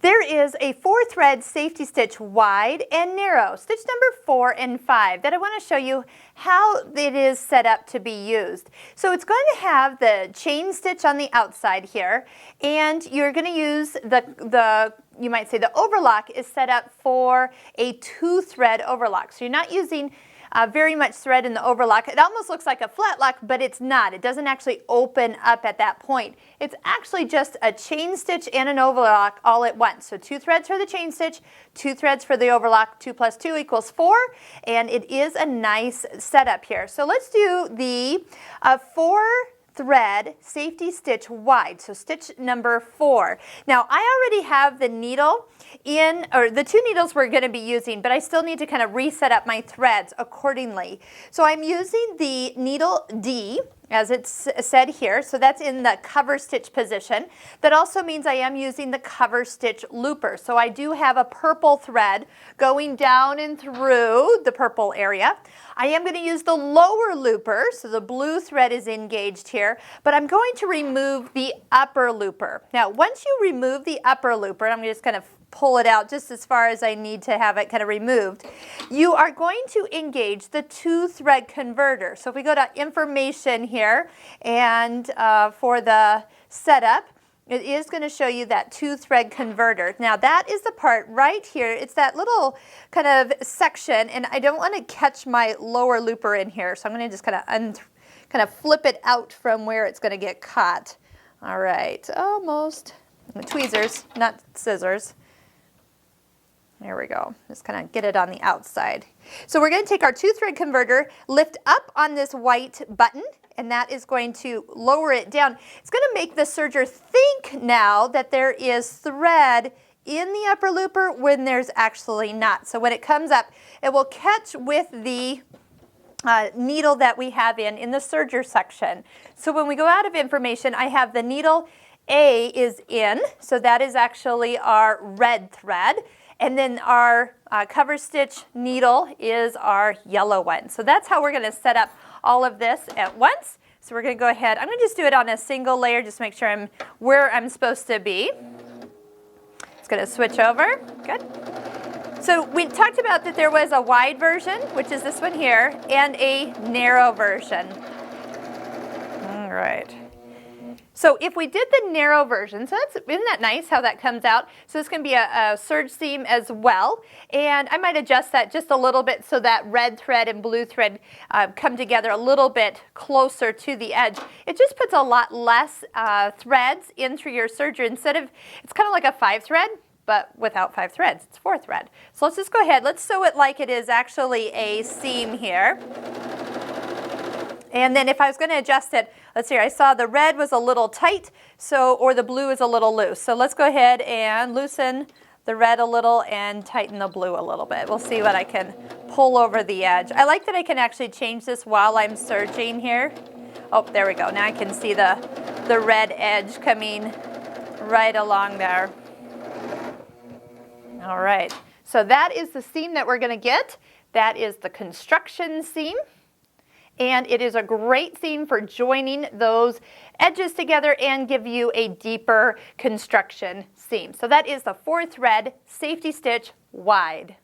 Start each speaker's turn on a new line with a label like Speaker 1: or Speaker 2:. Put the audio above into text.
Speaker 1: There is a 4-thread safety stitch wide and narrow, stitch number 4 and 5, that I want to show you how it is set up to be used. So it's going to have the chain stitch on the outside here, and you're going to use you might say the overlock is set up for a 2-thread overlock. So you're not using very much thread in the overlock. It almost looks like a flat lock, but it's not. It doesn't actually open up at that point. It's actually just a chain stitch and an overlock all at once. So 2 threads for the chain stitch, 2 threads for the overlock, 2 plus 2 equals 4, and it is a nice setup here. So let's do the 4-thread safety stitch wide, so stitch number 4. Now I already have the needle in, or the 2 needles we're going to be using, but I still need to kind of reset up my threads accordingly. So I'm using the needle D, as it's said here, so that's in the cover stitch position. That also means I am using the cover stitch looper. So I do have a purple thread going down and through the purple area. I am going to use the lower looper, so the blue thread is engaged here, but I'm going to remove the upper looper. Now once you remove the upper looper, I'm just going to pull it out just as far as I need to have it kind of removed, you are going to engage the 2-thread converter. So if we go to information here, and for the setup, it is going to show you that 2-thread converter. Now that is the part right here. It's that little kind of section, and I don't want to catch my lower looper in here, so I'm going to just kind of flip it out from where it's going to get caught. All right, almost. Tweezers, not scissors. There we go. Just kind of get it on the outside. So we're going to take our 2-thread converter, lift up on this white button, and that is going to lower it down. It's going to make the serger think now that there is thread in the upper looper when there's actually not. So when it comes up, it will catch with the needle that we have in the serger section. So when we go out of information, I have the needle A is in, so that is actually our red thread. And then our cover stitch needle is our yellow one. So that's how we're going to set up all of this at once. So we're going to go ahead. I'm going to just do it on a single layer, just make sure I'm where I'm supposed to be. It's going to switch over. Good. So we talked about that there was a wide version, which is this one here, and a narrow version. All right. So if we did the narrow version, so isn't that nice how that comes out? So this can be a serge seam as well. And I might adjust that just a little bit so that red thread and blue thread come together a little bit closer to the edge. It just puts a lot less threads in through your serger. Instead of, it's kind of like a 5-thread, but without 5 threads. It's 4-thread. So let's just go ahead. Let's sew it like it is actually a seam here. And then if I was going to adjust it, let's see here, I saw the red was a little tight, or the blue is a little loose. So let's go ahead and loosen the red a little and tighten the blue a little bit. We'll see what I can pull over the edge. I like that I can actually change this while I'm serging here. Oh, there we go. Now I can see the red edge coming right along there. All right. So that is the seam that we're going to get. That is the construction seam. And it is a great seam for joining those edges together and give you a deeper construction seam. So that is the 4-thread safety stitch wide.